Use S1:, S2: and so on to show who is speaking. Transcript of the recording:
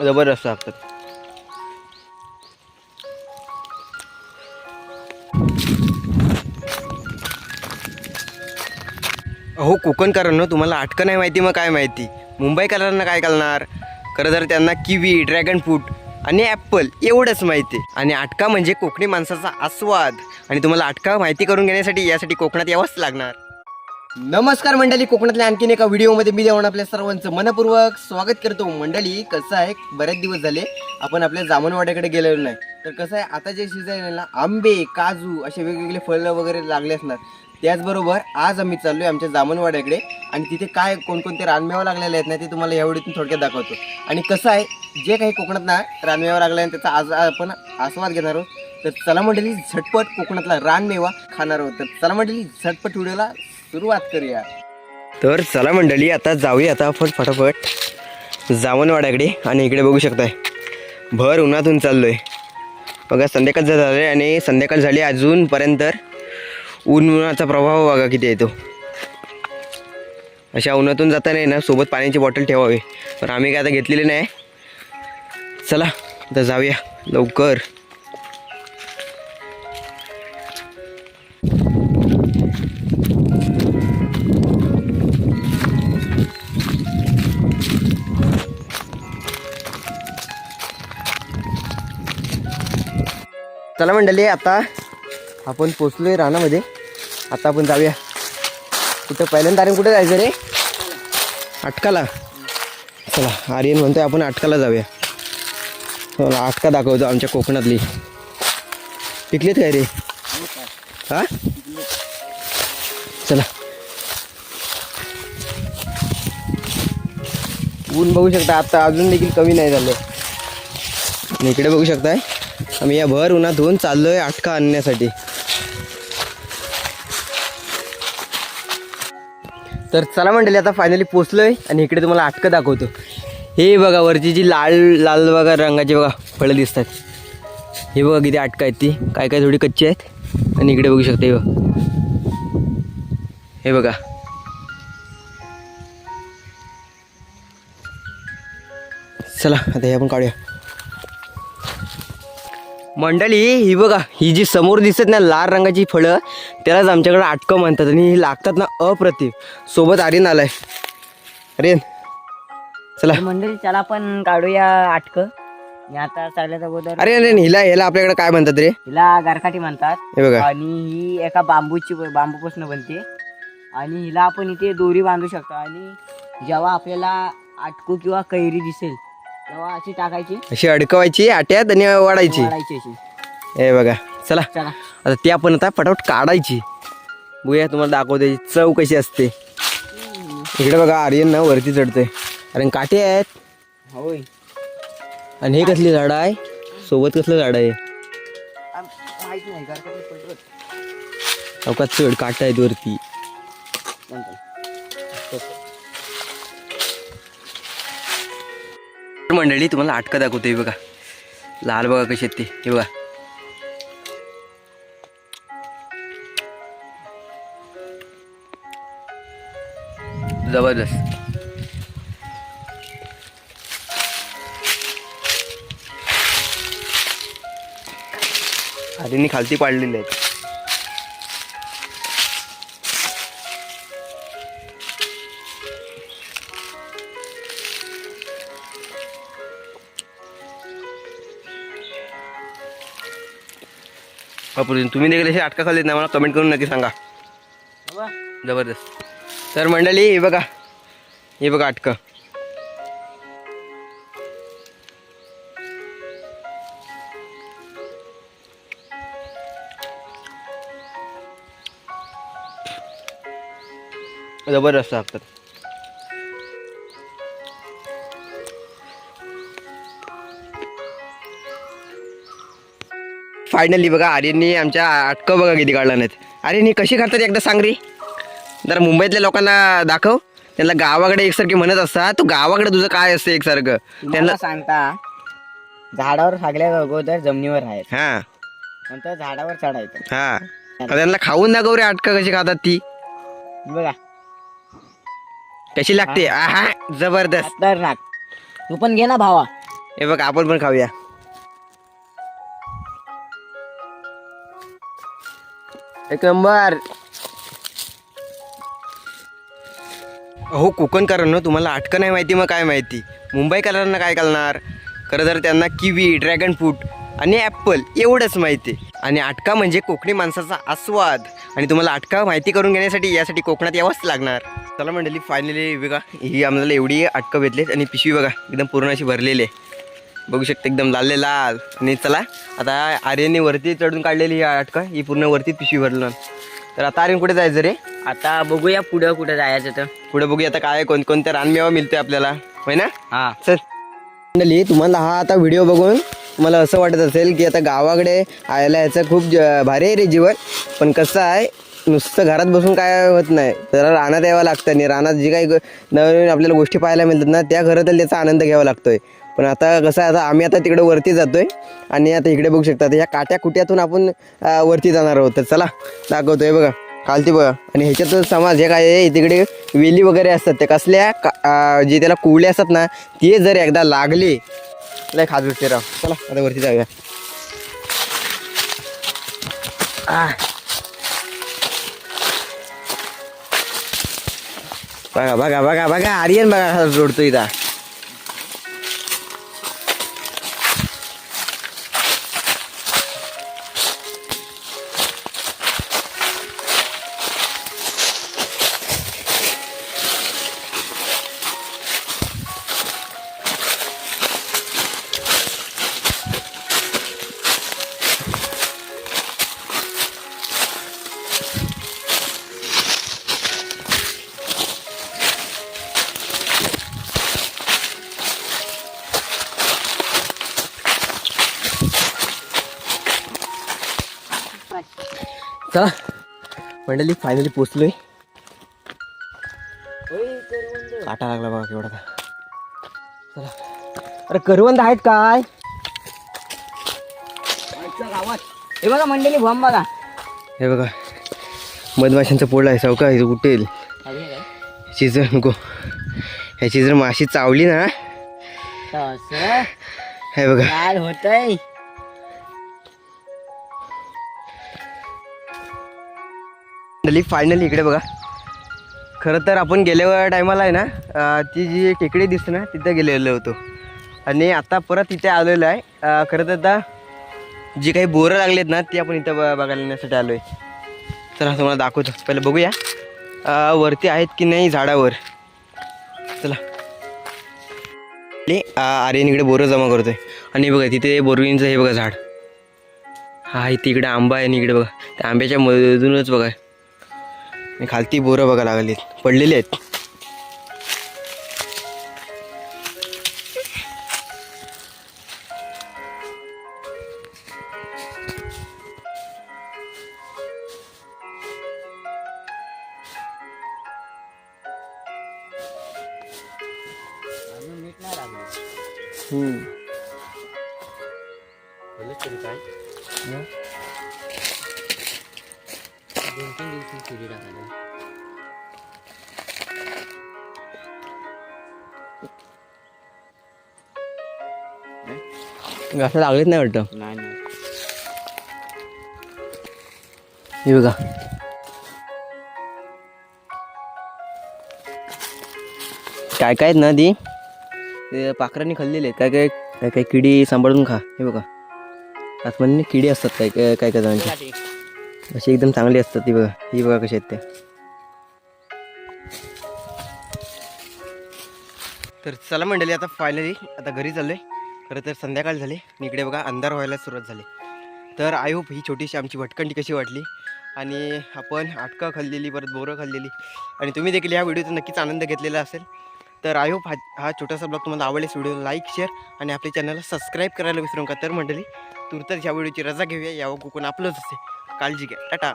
S1: जबरदस्त लागतात. अहो कोकणकरांना तुम्हाला अटकं नाही माहिती, मग काय माहिती मुंबईकरांना काय कळणार. खरं तर त्यांना किवी, ड्रॅगन फ्रूट आणि ॲप्पल एवढंच माहिती. आणि अटका म्हणजे कोकणी माणसाचा आस्वाद. आणि तुम्हाला अटका माहिती करून घेण्यासाठी यासाठी कोकणात यावंच लागणार. नमस्कार मंडळी, कोकणातल्या आणखीन एका व्हिडिओमध्ये मी देऊन आपल्या सर्वांचं मनपूर्वक स्वागत करतो. मंडळी कसं आहे, बरेच दिवस झाले आपण आपल्या जामणवाड्याकडे गेलेलो नाही. तर कसं आहे, आता जे सीझन आहे ना, आंबे, काजू असे वेगवेगळे फळं वगैरे लागले असणार. त्याचबरोबर आज आम्ही चाललोय आमच्या जामणवाड्याकडे आणि तिथे काय कोणकोणते रानमेवा लागलेले आहेत ना, ते तुम्हाला या व्हिडिओतून थोडक्यात दाखवतो. आणि कसं आहे, जे काही कोकणात ना रानमेवा लागला आहे त्याचा आज आपण आस्वाद घेणार आहोत. तर चला मंडळी, झटपट कोकणातला रानमेवा खाणार आहोत. तर चला मंडळी, झटपट व्हिडिओला सुरुवात करूया. तर चला मंडळी, आता जाऊया आता आपण फटाफट जामणवाड्याकडे. आणि इकडे बघू शकताय, भर उन्हातून चाललोय बघा. संध्याकाळ झाले आणि संध्याकाळ झाली अजूनपर्यंत उन्हाचा प्रभाव बघा किती येतो. अशा उन्हातून जाताना ना सोबत पाण्याची बॉटल ठेवावी, पण आम्ही काय आता घेतलेली नाही. चला आता जाऊया लवकर. चला मंडळी, आता आपण पोचलोय रानामध्ये. आता आपण जाऊया कुठं, पहिल्यांदा आर्यन कुठे जायचं रे? अटकाला. चला, आर्यन म्हणतोय आपण अटकाला जाऊया. अटका दाखवतो आमच्या कोकणातली. पिकलेत काय रे? हा, चला. ऊन बघू शकता आता अजून देखील कमी नाही झालं. आणि इकडे बघू शकताय, आम्ही या भर उन्हातून चाललोय अटका आणण्यासाठी. तर चला मंडळी, आता फायनली पोचलोय आणि इकडे तुम्हाला अटकं दाखवतो. हे बघा, वरची जी लाल लाल बघा रंगाची बघा फळं दिसतात. हे बघा किती अटका आहेत, ती काय काय थोडी कच्ची आहेत. आणि इकडे बघू शकता, हे बघा. चला आता हे आपण काढूया. मंडळी ही बघा, ही जी समोर दिसत ना लाल रंगाची फळं, त्यालाच आमच्याकडे अटकं म्हणतात. आणि ही लागतात ना अप्रतिम. सोबत आर्यन आलाय. आर्यन चला
S2: मंडळी, चला आपण काढूया अटकं. मी आता सगळ्यात अगोदर
S1: आर्यन, हिला आपल्याकडे काय म्हणतात रे?
S2: हिला गारकाठी म्हणतात.
S1: हे बघा,
S2: आणि ही एका बांबूपासून बनते. आणि हिला आपण इथे दोरी बांधू शकतो. आणि जेव्हा आपल्याला अटकू किंवा कैरी दिसेल तेव्हा अशी टाकायची,
S1: अशी अडकवायची आट्यात आणि वाढायची.
S2: वाढायची अशी.
S1: हे बघा, चला
S2: चला
S1: आता ती आपण आता फटाफट काढायची. बघूया, तुम्हाला दाखवते चव कशी असते. इकडे बघा, आर्यन ना वरती चढतोय कारण काटे आहेत.
S2: होय.
S1: आणि हे कसली झाड आहे, सोबत कसलं झाड आहे?
S2: माहित नाही, गारकाठी पडत.
S1: अवकात चढ, काटा आहेत वरती. मंडळी तुम्हाला अटका दाखवतोय बघा. लाल बघा कशी आहेत ते, हे बघा. जबरदस्त. आधीनी खालती पाडलेली आहेत. तुम्ही देखील असे अटका खाल्लीत ना, मला कमेंट करून नक्की सांगा. जबरदस्त. तर मंडळी हे बघा, हे बघा अटका. जबरदस्त लागतात. फायनली बघा, आर्यननी आमच्या अटकं बघा किती काढला नाहीत. आर्यन ही कशी करतात एकदा सांग रे. जरा मुंबईतल्या लोकांना दाखव, त्यांना गावाकडे एकसारखी म्हणत असतात. तू गावाकडे तुझं काय असतं एकसारखं
S2: त्यांना सांगता, झाडावर सगळ्या अगोदर जमिनीवर राहायचं,
S1: हा
S2: नंतर झाडावर चढायचं.
S1: हा, त्यांना खाऊन दाखव रे अटका कशी खातात ती.
S2: बघा
S1: कशी लागते. आहा, जबरदस्त.
S2: खतरनाक. तू पण घे ना भावा.
S1: हे बघ आपण पण खाऊया. एक नंबर. हो कोकणकरांनो, तुम्हाला अटकं नाही माहिती मग काय माहिती. मुंबईकरांना काय कळणार. खरं तर त्यांना किवी, ड्रॅगन फ्रूट आणि ॲप्पल एवढंच माहिती आहे. आणि अटका म्हणजे कोकणी माणसाचा आस्वाद. आणि तुम्हाला अटका माहिती करून घेण्यासाठी यासाठी कोकणात यावंच लागणार. चला मंडळी, फायनली बघा ही आम्हाला एवढी अटकं भेटलीत आणि पिशवी बघा एकदम पूर्ण अशी भरलेली आहे. बघू शकता एकदम लाल लाल. आणि चला आता आर्यनने वरती चढून काढलेली ही अटका, ही पूर्ण वरती पिशवी भरलं. तर आता आर्यन कुठे जायचं रे?
S2: आता बघूया पुढं कुठं जायचं तर.
S1: पुढे बघूया आता काय कोणकोणत्या रानमेवा मिळतोय आपल्याला, होय ना?
S2: हा
S1: चल मंडळी, तुम्हाला हा आता व्हिडिओ बघून तुम्हाला असं वाटत असेल की आता गावाकडे आयला याचं खूप भारी आहे रे जीवन. पण कसं आहे, नुसतं घरात बसून काय होत नाही, तर रानात यावं लागतं. आणि रानात जी काही नवीन आपल्याला गोष्टी पाहायला मिळतात ना, त्या खरं तर त्याचा आनंद घ्यावा लागतोय. पण आता कसं आहे, आता आम्ही आता तिकडे वरती जातोय आणि आता इकडे बघू शकता ह्या काट्या कुट्यातून आपण वरती जाणार आहोत. तर चला दाखवतोय बघा खालती बघा. आणि ह्याच्यातून समाज हे काय आहे, तिकडे वेली वगैरे असतात, त्या कसल्या जे त्याला कुवले असतात ना, ते जर एकदा लागले लय खास भेटते राव. चला आता वरती जाऊया. बघा बघा बघा बघा आर्यन बघा जोडतो इथं. चला मंडळी, फायनली पोचलोय. काटा लागला बघा केवढा. चला, अरे करवंद आहेत काय?
S2: गावात हे बघा मंडळी, बॉम्ब बघा.
S1: हे बघा मधमाशांचं पोळं आहे. सावका इथं उठेल. ह्याची जर नको, ह्याची जर माशी चावली ना, हे बघा
S2: काय होतंय.
S1: फायनली इकडे बघा. खरं तर आपण गेल्या टायमाला आहे ना, ती जी टेकडी दिसते ना, तिथं गेलेलो होतो. आणि आता परत इथे आलेलो आहे. खरं तर आता जी काही बोरं लागलेत ना, ती आपण इथं बघायला येण्यासाठी आलो आहे. चला तुम्हाला दाखवतो. पहिलं बघूया वरती आहेत की नाही झाडावर. चला आर्यन इकडे बोरं जमा करतोय. आणि बघा तिथे बोरवींचं हे बघा झाड. हा इथे इकडे आंबा आहे आणि इकडे बघा त्या आंब्याच्या मधूनच बघा खालती बोरं बघा लागलीत, पडलेली आहेत.
S2: काय 2-3 दिवशी केली टाकायला.
S1: घासा लागलेच नाही वाटतं.
S2: नाही नाही,
S1: हे बघा काय काय आहेत ना, ती पाखरांनी खाल्लेले आहेत. काय काय काय काय किडी सांभाळून खा. हे बघा आतमध्ये किडी असतात काय काय काय काय जणांची, अशी एकदम चांगली असतात ती बघा. ही बघा कशी आहेत त्या. तर चला मंडळी, आता फायनली आता घरी चाललोय. खरं तर संध्याकाळ झाली आणि इकडे बघा अंधार व्हायला सुरुवात झाली. तर आय होप ही छोटीशी आमची भटकंती कशी वाटली आणि आपण अटका खाल्लेली, परत बोरं खाल्लेली आणि तुम्ही देखील ह्या व्हिडिओचा नक्कीच आनंद घेतलेला असेल. तर आय होप हा छोटासा ब्लॉग तुम्हाला आवडल्यास व्हिडिओ लाईक, शेअर आणि आपल्या चॅनलला सबस्क्राईब करायला विसरू नका. तर मंडळी तुर्तच ह्या व्हिडिओची रजा घेऊया. यावं कोकण आपलंच असते. काळजी घ्या. टाटा.